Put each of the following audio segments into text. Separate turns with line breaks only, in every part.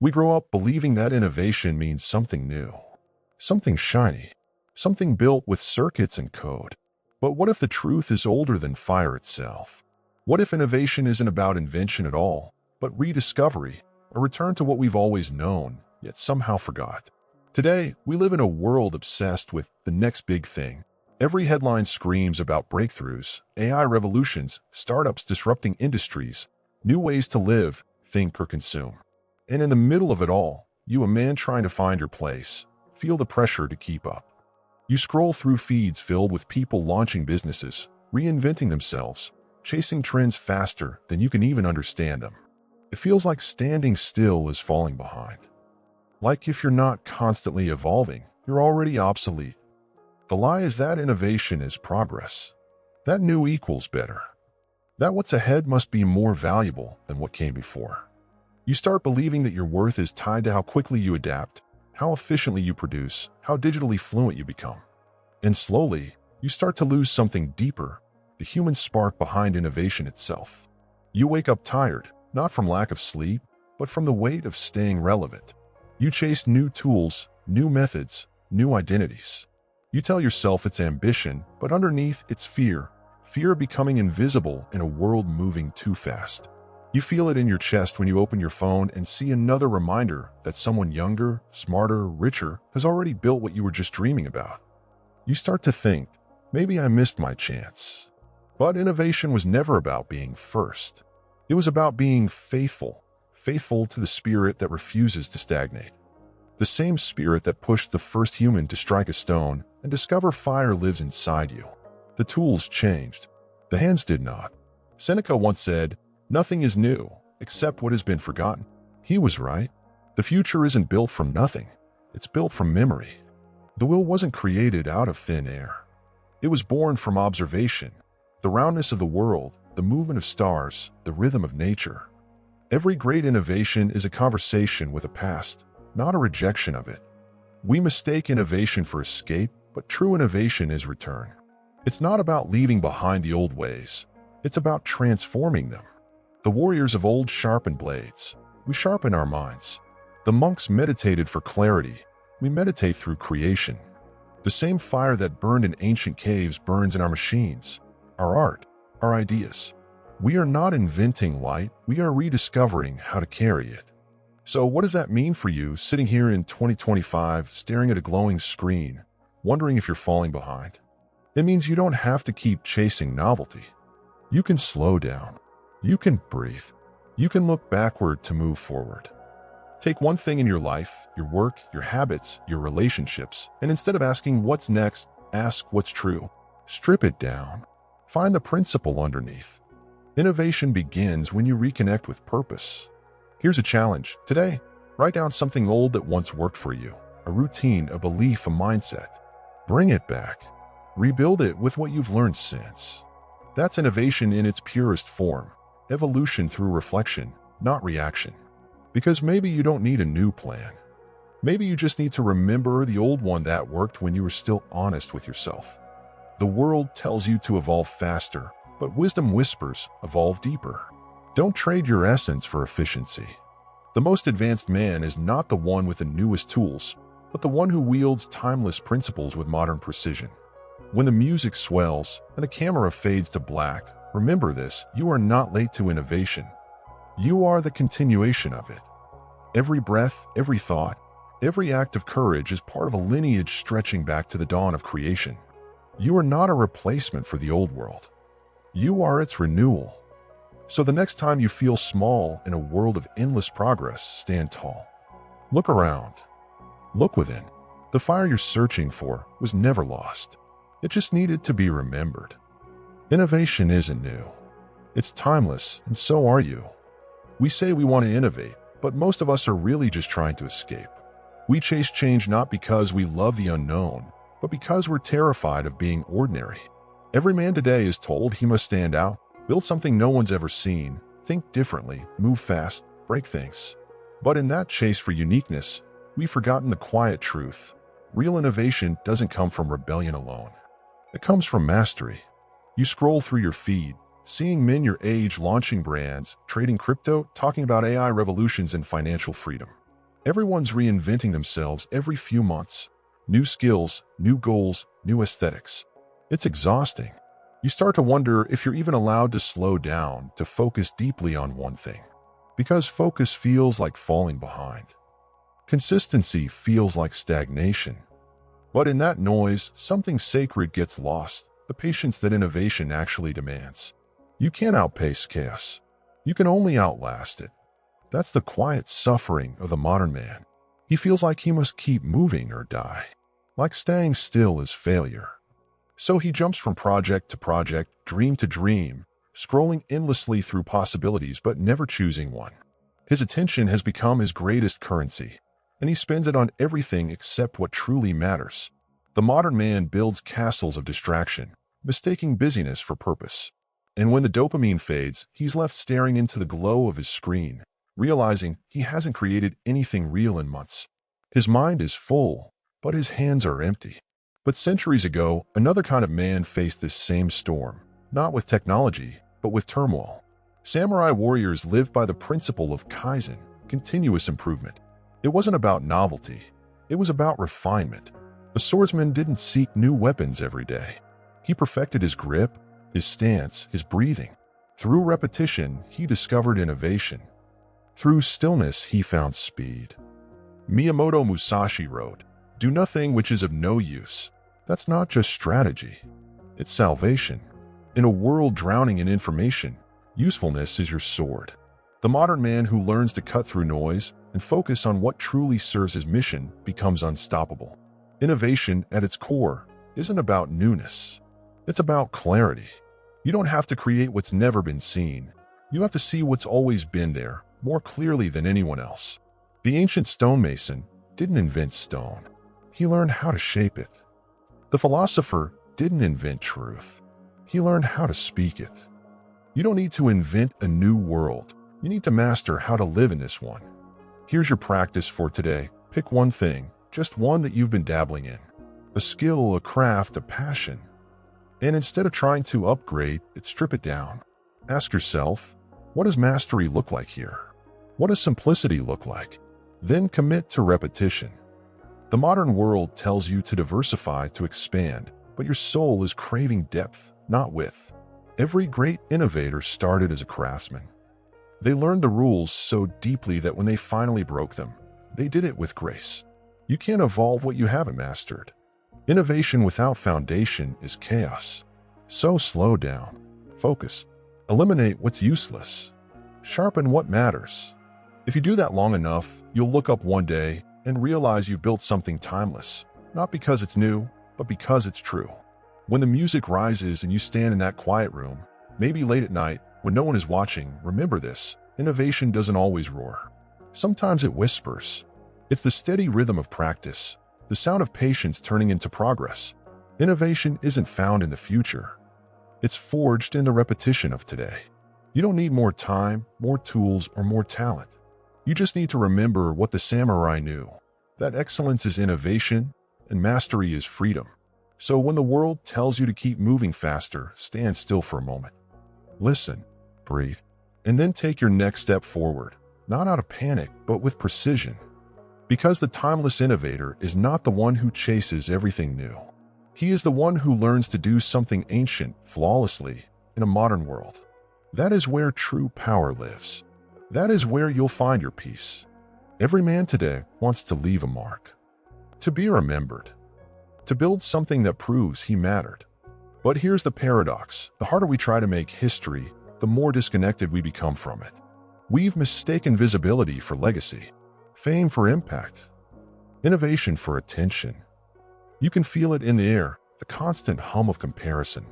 We grow up believing that innovation means something new, something shiny, something built with circuits and code. But what if the truth is older than fire itself? What if innovation isn't about invention at all, but rediscovery, a return to what we've always known, yet somehow forgot? Today, we live in a world obsessed with the next big thing. Every headline screams about breakthroughs, AI revolutions, startups disrupting industries, new ways to live, think, or consume. And in the middle of it all, you, a man trying to find your place, feel the pressure to keep up. You scroll through feeds filled with people launching businesses, reinventing themselves, chasing trends faster than you can even understand them. It feels like standing still is falling behind. Like if you're not constantly evolving, you're already obsolete. The lie is that innovation is progress. That new equals better. That what's ahead must be more valuable than what came before. You start believing that your worth is tied to how quickly you adapt, how efficiently you produce, how digitally fluent you become. And slowly, you start to lose something deeper, the human spark behind innovation itself. You wake up tired, not from lack of sleep, but from the weight of staying relevant. You chase new tools, new methods, new identities. You tell yourself it's ambition, but underneath it's fear. Fear of becoming invisible in a world moving too fast. You feel it in your chest when you open your phone and see another reminder that someone younger, smarter, richer has already built what you were just dreaming about. You start to think, maybe I missed my chance. But innovation was never about being first. It was about being faithful to the spirit that refuses to stagnate. The same spirit that pushed the first human to strike a stone and discover fire lives inside you. The tools changed. The hands did not. Seneca once said, "Nothing is new, except what has been forgotten." He was right. The future isn't built from nothing. It's built from memory. The will wasn't created out of thin air. It was born from observation, the roundness of the world, the movement of stars, the rhythm of nature. Every great innovation is a conversation with a past, not a rejection of it. We mistake innovation for escape, but true innovation is return. It's not about leaving behind the old ways. It's about transforming them. The warriors of old sharpened blades. We sharpen our minds. The monks meditated for clarity. We meditate through creation. The same fire that burned in ancient caves burns in our machines, our art, our ideas. We are not inventing light. We are rediscovering how to carry it. So what does that mean for you sitting here in 2025, staring at a glowing screen, wondering if you're falling behind? It means you don't have to keep chasing novelty. You can slow down. You can breathe. You can look backward to move forward. Take one thing in your life, your work, your habits, your relationships, and instead of asking what's next, ask what's true. Strip it down. Find the principle underneath. Innovation begins when you reconnect with purpose. Here's a challenge. Today, write down something old that once worked for you, a routine, a belief, a mindset. Bring it back. Rebuild it with what you've learned since. That's innovation in its purest form. Evolution through reflection, not reaction. Because maybe you don't need a new plan. Maybe you just need to remember the old one that worked when you were still honest with yourself. The world tells you to evolve faster, but wisdom whispers, evolve deeper. Don't trade your essence for efficiency. The most advanced man is not the one with the newest tools, but the one who wields timeless principles with modern precision. When the music swells and the camera fades to black, remember this: you are not late to innovation. You are the continuation of it. Every breath, every thought, every act of courage is part of a lineage stretching back to the dawn of creation. You are not a replacement for the old world. You are its renewal. So the next time you feel small in a world of endless progress, stand tall. Look around. Look within. The fire you're searching for was never lost. It just needed to be remembered. Innovation isn't new. It's timeless, and so are you. We say we want to innovate, but most of us are really just trying to escape. We chase change not because we love the unknown, but because we're terrified of being ordinary. Every man today is told he must stand out, build something no one's ever seen, think differently, move fast, break things. But in that chase for uniqueness, we've forgotten the quiet truth. Real innovation doesn't come from rebellion alone. It comes from mastery. You scroll through your feed, seeing men your age launching brands, trading crypto, talking about AI revolutions and financial freedom. Everyone's reinventing themselves every few months. New skills, new goals, new aesthetics. It's exhausting. You start to wonder if you're even allowed to slow down, to focus deeply on one thing. Because focus feels like falling behind. Consistency feels like stagnation. But in that noise, something sacred gets lost, the patience that innovation actually demands. You can't outpace chaos. You can only outlast it. That's the quiet suffering of the modern man. He feels like he must keep moving or die. Like staying still is failure. So he jumps from project to project, dream to dream, scrolling endlessly through possibilities but never choosing one. His attention has become his greatest currency, and he spends it on everything except what truly matters. The modern man builds castles of distraction, mistaking busyness for purpose. And when the dopamine fades, he's left staring into the glow of his screen, realizing he hasn't created anything real in months. His mind is full, but his hands are empty. But centuries ago, another kind of man faced this same storm, not with technology, but with turmoil. Samurai warriors lived by the principle of kaizen, continuous improvement. It wasn't about novelty, it was about refinement. The swordsman didn't seek new weapons every day. He perfected his grip, his stance, his breathing. Through repetition, he discovered innovation. Through stillness, he found speed. Miyamoto Musashi wrote, "Do nothing which is of no use." That's not just strategy. It's salvation. In a world drowning in information, usefulness is your sword. The modern man who learns to cut through noise and focus on what truly serves his mission becomes unstoppable. Innovation, at its core, isn't about newness. It's about clarity. You don't have to create what's never been seen. You have to see what's always been there, more clearly than anyone else. The ancient stonemason didn't invent stone. He learned how to shape it. The philosopher didn't invent truth. He learned how to speak it. You don't need to invent a new world. You need to master how to live in this one. Here's your practice for today. Pick one thing, just one that you've been dabbling in. A skill, a craft, a passion. And instead of trying to upgrade it, strip it down. Ask yourself, what does mastery look like here? What does simplicity look like? Then commit to repetition. The modern world tells you to diversify, to expand, but your soul is craving depth, not width. Every great innovator started as a craftsman. They learned the rules so deeply that when they finally broke them, they did it with grace. You can't evolve what you haven't mastered. Innovation without foundation is chaos. So slow down, focus, eliminate what's useless, sharpen what matters. If you do that long enough, you'll look up one day and realize you've built something timeless, not because it's new, but because it's true. When the music rises and you stand in that quiet room, maybe late at night, when no one is watching, remember this: innovation doesn't always roar. Sometimes it whispers. It's the steady rhythm of practice, the sound of patience turning into progress. Innovation isn't found in the future. It's forged in the repetition of today. You don't need more time, more tools, or more talent. You just need to remember what the samurai knew, that excellence is innovation and mastery is freedom. So when the world tells you to keep moving faster, stand still for a moment. Listen, breathe, and then take your next step forward, not out of panic, but with precision. Because the timeless innovator is not the one who chases everything new. He is the one who learns to do something ancient flawlessly in a modern world. That is where true power lives. That is where you'll find your peace. Every man today wants to leave a mark, to be remembered, to build something that proves he mattered. But here's the paradox. The harder we try to make history, the more disconnected we become from it. We've mistaken visibility for legacy, fame for impact, innovation for attention. You can feel it in the air, the constant hum of comparison.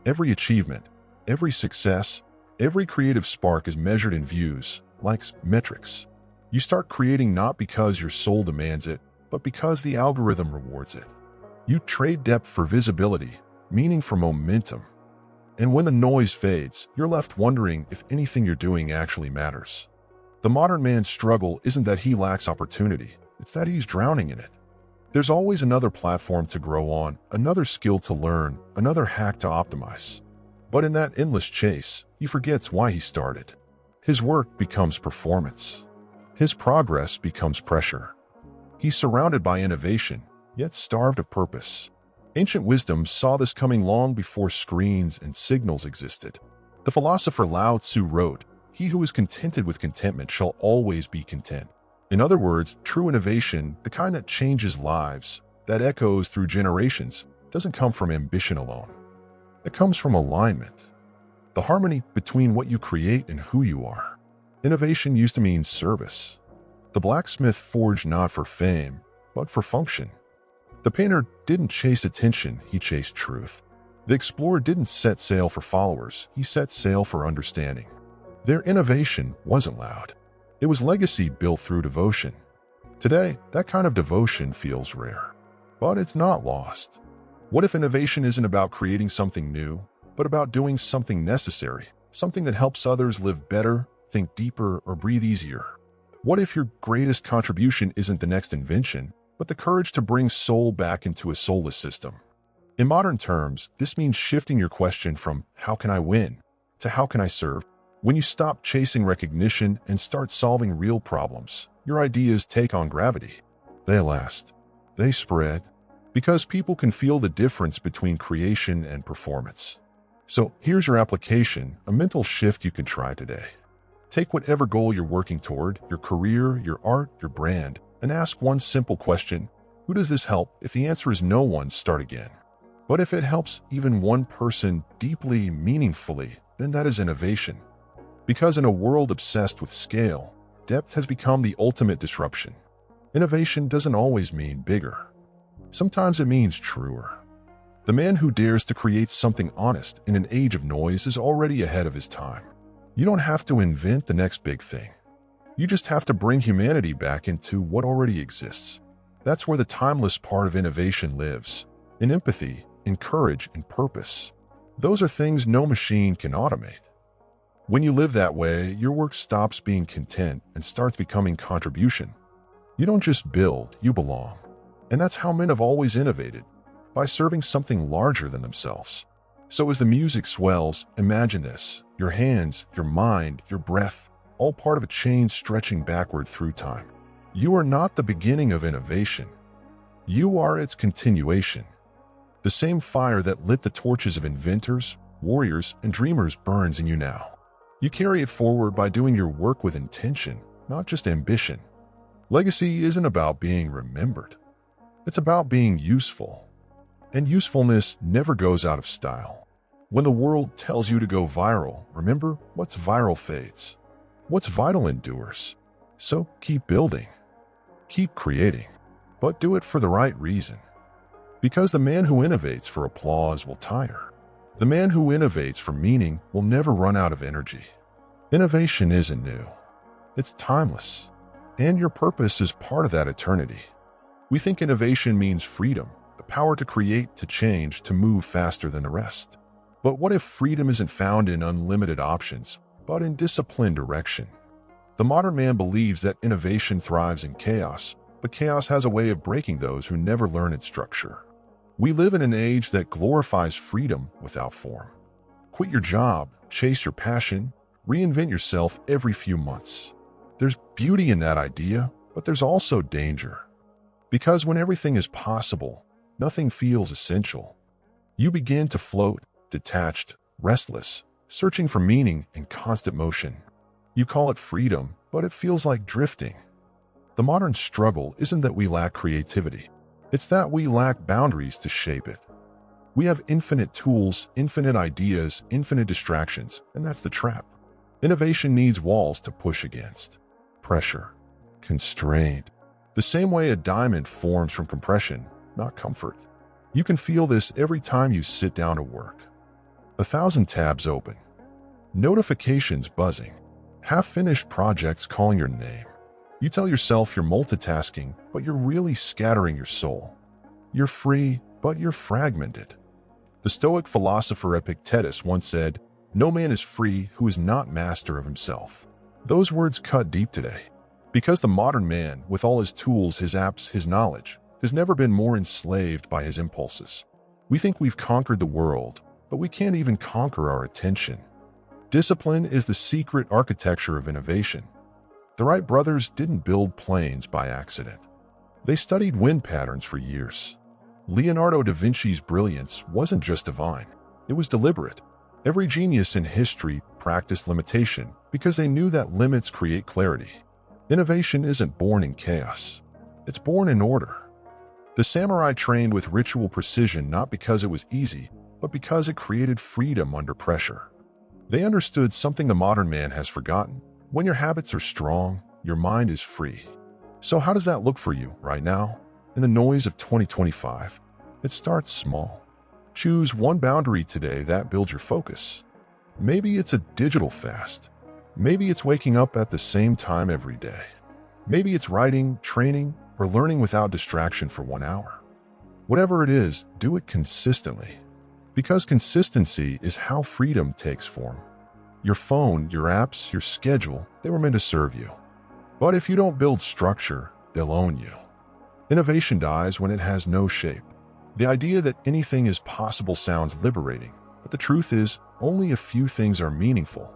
Every achievement, every success, every creative spark is measured in views, likes, metrics. You start creating not because your soul demands it, but because the algorithm rewards it. You trade depth for visibility, meaning for momentum. And when the noise fades, you're left wondering if anything you're doing actually matters. The modern man's struggle isn't that he lacks opportunity, it's that he's drowning in it. There's always another platform to grow on, another skill to learn, another hack to optimize. But in that endless chase, he forgets why he started. His work becomes performance. His progress becomes pressure. He's surrounded by innovation, yet starved of purpose. Ancient wisdom saw this coming long before screens and signals existed. The philosopher Lao Tzu wrote, "He who is contented with contentment shall always be content." In other words, true innovation, the kind that changes lives, that echoes through generations, doesn't come from ambition alone. It comes from alignment. The harmony between what you create and who you are. Innovation used to mean service. The blacksmith forged not for fame, but for function. The painter didn't chase attention, he chased truth. The explorer didn't set sail for followers, he set sail for understanding. Their innovation wasn't loud. It was legacy built through devotion. Today, that kind of devotion feels rare. But it's not lost. What if innovation isn't about creating something new, but about doing something necessary, something that helps others live better, think deeper, or breathe easier? What if your greatest contribution isn't the next invention, but the courage to bring soul back into a soulless system? In modern terms, this means shifting your question from "how can I win?" to "how can I serve?" When you stop chasing recognition and start solving real problems, your ideas take on gravity. They last. They spread. Because people can feel the difference between creation and performance. So here's your application, a mental shift you can try today. Take whatever goal you're working toward, your career, your art, your brand, and ask one simple question: who does this help? If the answer is no one, start again. But if it helps even one person deeply, meaningfully, then that is innovation. Because in a world obsessed with scale, depth has become the ultimate disruption. Innovation doesn't always mean bigger. Sometimes it means truer. The man who dares to create something honest in an age of noise is already ahead of his time. You don't have to invent the next big thing. You just have to bring humanity back into what already exists. That's where the timeless part of innovation lives. In empathy, in courage, in purpose. Those are things no machine can automate. When you live that way, your work stops being content and starts becoming contribution. You don't just build, you belong. And that's how men have always innovated, by serving something larger than themselves. So as the music swells, imagine this: your hands, your mind, your breath, all part of a chain stretching backward through time. You are not the beginning of innovation. You are its continuation. The same fire that lit the torches of inventors, warriors, and dreamers burns in you now. You carry it forward by doing your work with intention, not just ambition. Legacy isn't about being remembered. It's about being useful. And usefulness never goes out of style. When the world tells you to go viral, remember, what's viral fades. What's vital endures. So keep building. Keep creating. But do it for the right reason. Because the man who innovates for applause will tire. The man who innovates for meaning will never run out of energy. Innovation isn't new. It's timeless. And your purpose is part of that eternity. We think innovation means freedom, the power to create, to change, to move faster than the rest. But what if freedom isn't found in unlimited options, but in disciplined direction? The modern man believes that innovation thrives in chaos, but chaos has a way of breaking those who never learn its structure. We live in an age that glorifies freedom without form. Quit your job, chase your passion, reinvent yourself every few months. There's beauty in that idea, but there's also danger. Because when everything is possible, nothing feels essential. You begin to float, detached, restless, searching for meaning in constant motion. You call it freedom, but it feels like drifting. The modern struggle isn't that we lack creativity. It's that we lack boundaries to shape it. We have infinite tools, infinite ideas, infinite distractions, and that's the trap. Innovation needs walls to push against. Pressure. Constraint. The same way a diamond forms from compression, not comfort. You can feel this every time you sit down to work. 1,000 tabs open. Notifications buzzing. Half-finished projects calling your name. You tell yourself you're multitasking, but you're really scattering your soul. You're free, but you're fragmented. The Stoic philosopher Epictetus once said, "No man is free who is not master of himself." Those words cut deep today. Because the modern man, with all his tools, his apps, his knowledge, has never been more enslaved by his impulses. We think we've conquered the world, but we can't even conquer our attention. Discipline is the secret architecture of innovation. The Wright brothers didn't build planes by accident. They studied wind patterns for years. Leonardo da Vinci's brilliance wasn't just divine, it was deliberate. Every genius in history practiced limitation because they knew that limits create clarity. Innovation isn't born in chaos. It's born in order. The samurai trained with ritual precision not because it was easy, but because it created freedom under pressure. They understood something the modern man has forgotten. When your habits are strong, your mind is free. So how does that look for you right now? In the noise of 2025, it starts small. Choose one boundary today that builds your focus. Maybe it's a digital fast. Maybe it's waking up at the same time every day. Maybe it's writing, training, or learning without distraction for 1 hour. Whatever it is, do it consistently. Because consistency is how freedom takes form. Your phone, your apps, your schedule, they were meant to serve you. But if you don't build structure, they'll own you. Innovation dies when it has no shape. The idea that anything is possible sounds liberating, but the truth is, only a few things are meaningful.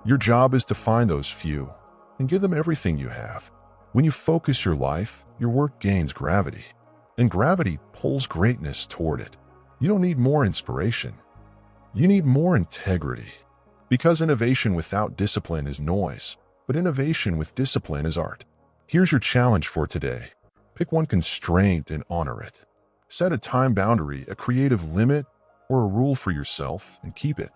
Your job is to find those few and give them everything you have. When you focus your life, your work gains gravity, and gravity pulls greatness toward it. You don't need more inspiration. You need more integrity. Because innovation without discipline is noise, but innovation with discipline is art. Here's your challenge for today. Pick one constraint and honor it. Set a time boundary, a creative limit, or a rule for yourself and keep it.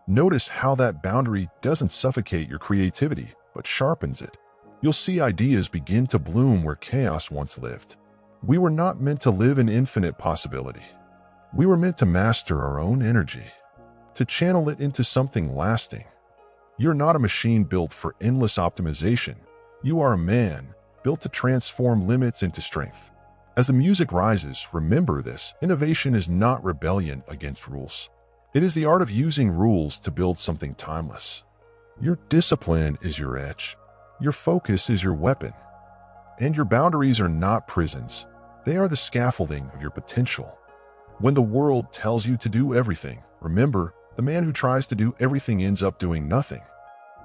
Notice how that boundary doesn't suffocate your creativity, but sharpens it. You'll see ideas begin to bloom where chaos once lived. We were not meant to live in infinite possibility. We were meant to master our own energy, to channel it into something lasting. You're not a machine built for endless optimization. You are a man built to transform limits into strength. As the music rises, remember this: innovation is not rebellion against rules. It is the art of using rules to build something timeless. Your discipline is your edge. Your focus is your weapon. And your boundaries are not prisons. They are the scaffolding of your potential. When the world tells you to do everything, remember, the man who tries to do everything ends up doing nothing.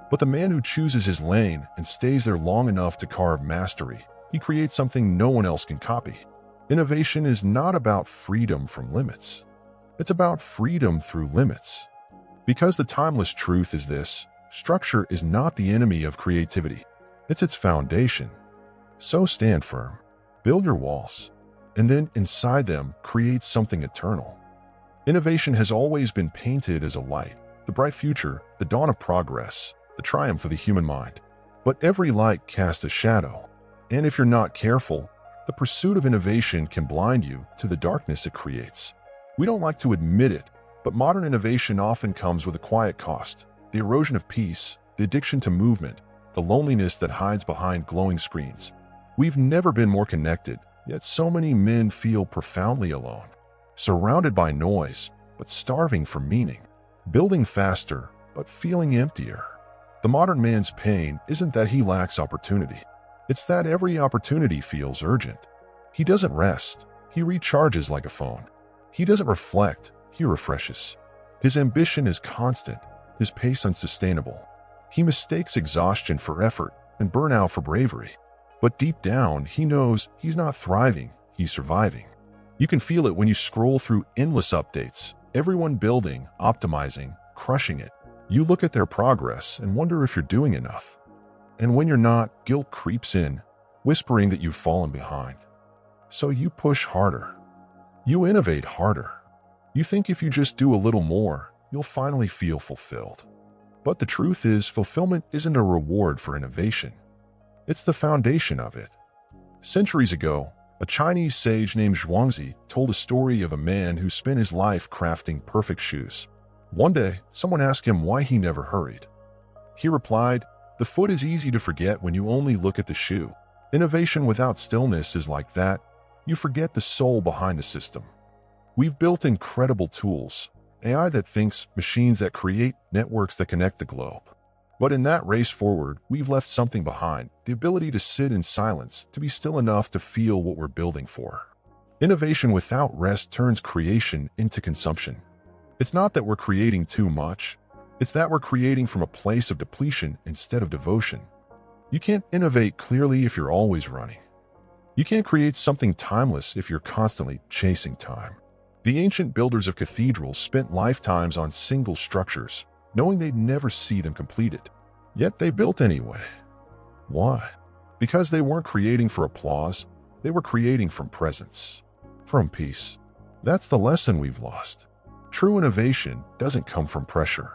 But the man who chooses his lane and stays there long enough to carve mastery, he creates something no one else can copy. Innovation is not about freedom from limits. It's about freedom through limits. Because the timeless truth is this: structure is not the enemy of creativity. It's its foundation. So stand firm. Build your walls. And then inside them, create something eternal. Innovation has always been painted as a light, the bright future, the dawn of progress, the triumph of the human mind. But every light casts a shadow. And if you're not careful, the pursuit of innovation can blind you to the darkness it creates. We don't like to admit it, but modern innovation often comes with a quiet cost: the erosion of peace, the addiction to movement, the loneliness that hides behind glowing screens. We've never been more connected, yet so many men feel profoundly alone, surrounded by noise, but starving for meaning, building faster, but feeling emptier. The modern man's pain isn't that he lacks opportunity. It's that every opportunity feels urgent. He doesn't rest. He recharges like a phone. He doesn't reflect. He refreshes. His ambition is constant, his pace unsustainable. He mistakes exhaustion for effort and burnout for bravery. But deep down, he knows he's not thriving, he's surviving. You can feel it when you scroll through endless updates, everyone building, optimizing, crushing it. You look at their progress and wonder if you're doing enough. And when you're not, guilt creeps in, whispering that you've fallen behind. So you push harder. You innovate harder. You think if you just do a little more, you'll finally feel fulfilled. But the truth is, fulfillment isn't a reward for innovation. It's the foundation of it. Centuries ago, a Chinese sage named Zhuangzi told a story of a man who spent his life crafting perfect shoes. One day, someone asked him why he never hurried. He replied, "The foot is easy to forget when you only look at the shoe. Innovation without stillness is like that. You forget the soul behind the system." We've built incredible tools, AI that thinks, machines that create, networks that connect the globe. But in that race forward, we've left something behind: the ability to sit in silence, to be still enough to feel what we're building for. Innovation without rest turns creation into consumption. It's not that we're creating too much. It's that we're creating from a place of depletion instead of devotion. You can't innovate clearly if you're always running. You can't create something timeless if you're constantly chasing time. The ancient builders of cathedrals spent lifetimes on single structures, knowing they'd never see them completed. Yet they built anyway. Why? Because they weren't creating for applause, they were creating from presence, from peace. That's the lesson we've lost. True innovation doesn't come from pressure.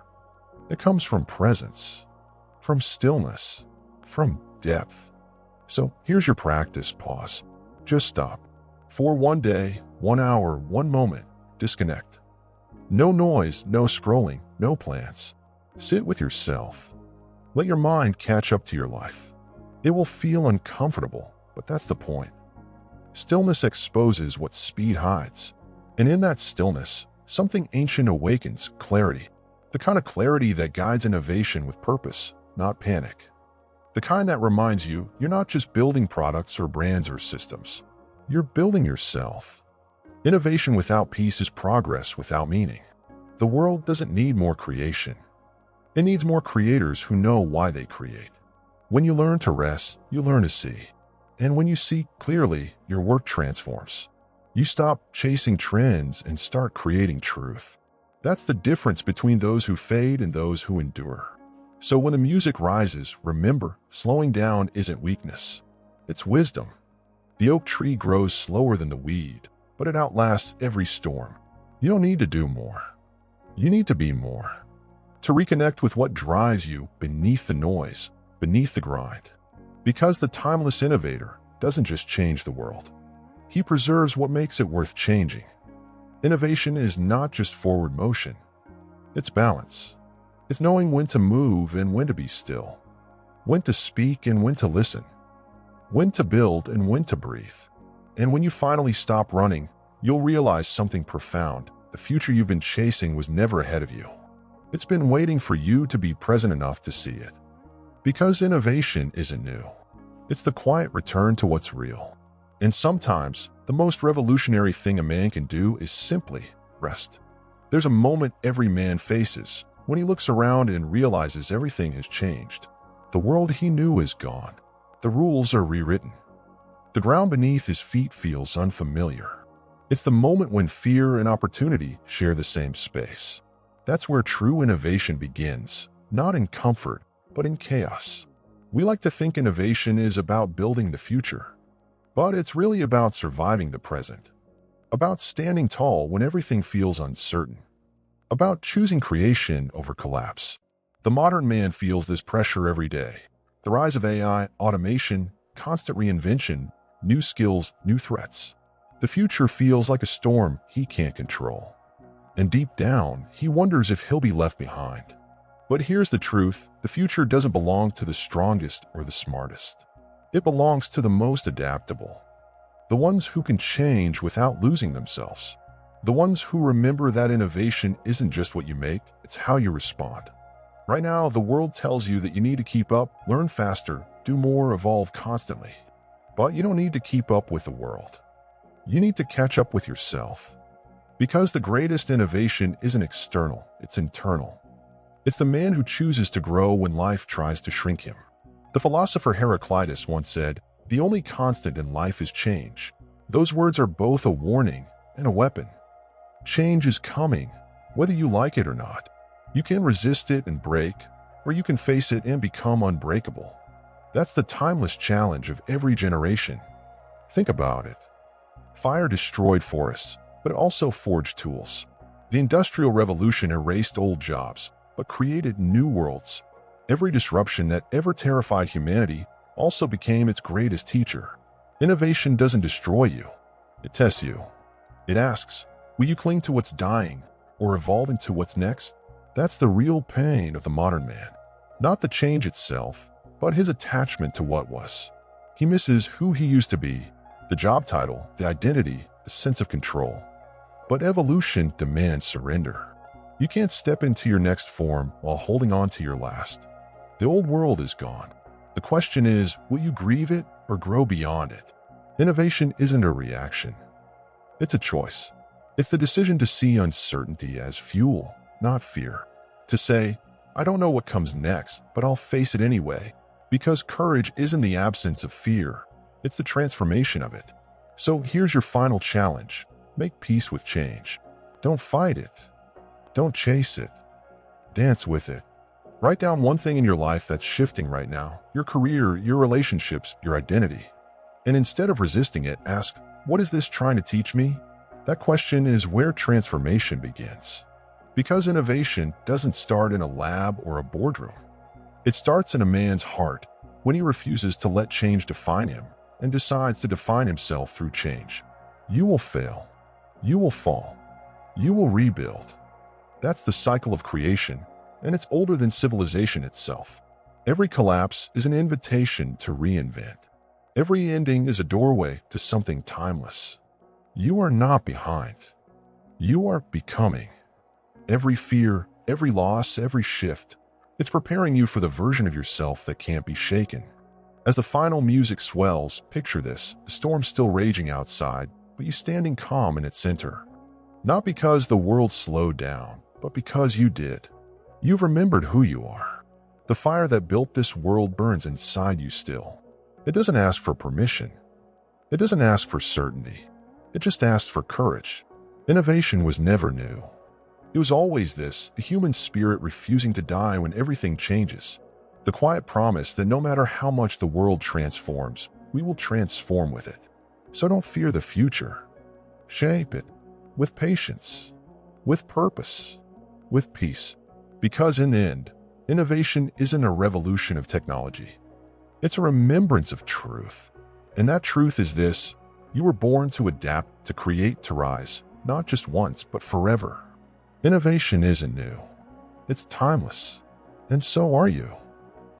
It comes from presence, from stillness, from depth. So here's your practice pause. Just stop. For 1 day, 1 hour, 1 moment, disconnect. No noise, no scrolling, no plans. Sit with yourself. Let your mind catch up to your life. It will feel uncomfortable, but that's the point. Stillness exposes what speed hides. And in that stillness, something ancient awakens, clarity. The kind of clarity that guides innovation with purpose, not panic. The kind that reminds you you're not just building products or brands or systems. You're building yourself. Innovation without peace is progress without meaning. The world doesn't need more creation. It needs more creators who know why they create. When you learn to rest, you learn to see. And when you see clearly, your work transforms. You stop chasing trends and start creating truth. That's the difference between those who fade and those who endure. So when the music rises, remember, slowing down isn't weakness. It's wisdom. The oak tree grows slower than the weed, but it outlasts every storm. You don't need to do more. You need to be more. To reconnect with what drives you beneath the noise, beneath the grind. Because the timeless innovator doesn't just change the world. He preserves what makes it worth changing. Innovation is not just forward motion. It's balance. It's knowing when to move and when to be still. When to speak and when to listen. When to build and when to breathe. And when you finally stop running, you'll realize something profound. The future you've been chasing was never ahead of you. It's been waiting for you to be present enough to see it. Because innovation isn't new. It's the quiet return to what's real. And sometimes, the most revolutionary thing a man can do is simply rest. There's a moment every man faces when he looks around and realizes everything has changed. The world he knew is gone. The rules are rewritten. The ground beneath his feet feels unfamiliar. It's the moment when fear and opportunity share the same space. That's where true innovation begins, not in comfort, but in chaos. We like to think innovation is about building the future, but it's really about surviving the present, about standing tall when everything feels uncertain, about choosing creation over collapse. The modern man feels this pressure every day. The rise of AI, automation, constant reinvention, new skills, new threats. The future feels like a storm he can't control. And deep down, he wonders if he'll be left behind. But here's the truth, the future doesn't belong to the strongest or the smartest. It belongs to the most adaptable. The ones who can change without losing themselves. The ones who remember that innovation isn't just what you make, it's how you respond. Right now, the world tells you that you need to keep up, learn faster, do more, evolve constantly. But you don't need to keep up with the world. You need to catch up with yourself. Because the greatest innovation isn't external, it's internal. It's the man who chooses to grow when life tries to shrink him. The philosopher Heraclitus once said, "The only constant in life is change." Those words are both a warning and a weapon. Change is coming, whether you like it or not. You can resist it and break, or you can face it and become unbreakable. That's the timeless challenge of every generation. Think about it. Fire destroyed forests, but it also forged tools. The Industrial Revolution erased old jobs, but created new worlds. Every disruption that ever terrified humanity also became its greatest teacher. Innovation doesn't destroy you. It tests you. It asks, will you cling to what's dying or evolve into what's next? That's the real pain of the modern man. Not the change itself, but his attachment to what was. He misses who he used to be, the job title, the identity, the sense of control. But evolution demands surrender. You can't step into your next form while holding on to your last. The old world is gone. The question is, will you grieve it or grow beyond it? Innovation isn't a reaction. It's a choice. It's the decision to see uncertainty as fuel, not fear. To say, I don't know what comes next, but I'll face it anyway. Because courage isn't the absence of fear, it's the transformation of it. So here's your final challenge. Make peace with change. Don't fight it. Don't chase it. Dance with it. Write down one thing in your life that's shifting right now, your career, your relationships, your identity. And instead of resisting it, ask, what is this trying to teach me? That question is where transformation begins. Because innovation doesn't start in a lab or a boardroom. It starts in a man's heart when he refuses to let change define him and decides to define himself through change. You will fail. You will fall. You will rebuild. That's the cycle of creation, and it's older than civilization itself. Every collapse is an invitation to reinvent. Every ending is a doorway to something timeless. You are not behind. You are becoming. Every fear, every loss, every shift, it's preparing you for the version of yourself that can't be shaken. As the final music swells, picture this, the storm's still raging outside, but you standing calm in its center. Not because the world slowed down, but because you did. You've remembered who you are. The fire that built this world burns inside you still. It doesn't ask for permission. It doesn't ask for certainty. It just asks for courage. Innovation was never new. It was always this, the human spirit refusing to die when everything changes. The quiet promise that no matter how much the world transforms, we will transform with it. So don't fear the future. Shape it with patience, with purpose, with peace. Because in the end, innovation isn't a revolution of technology. It's a remembrance of truth. And that truth is this: you were born to adapt, to create, to rise, not just once, but forever. Innovation isn't new. It's timeless. And so are you.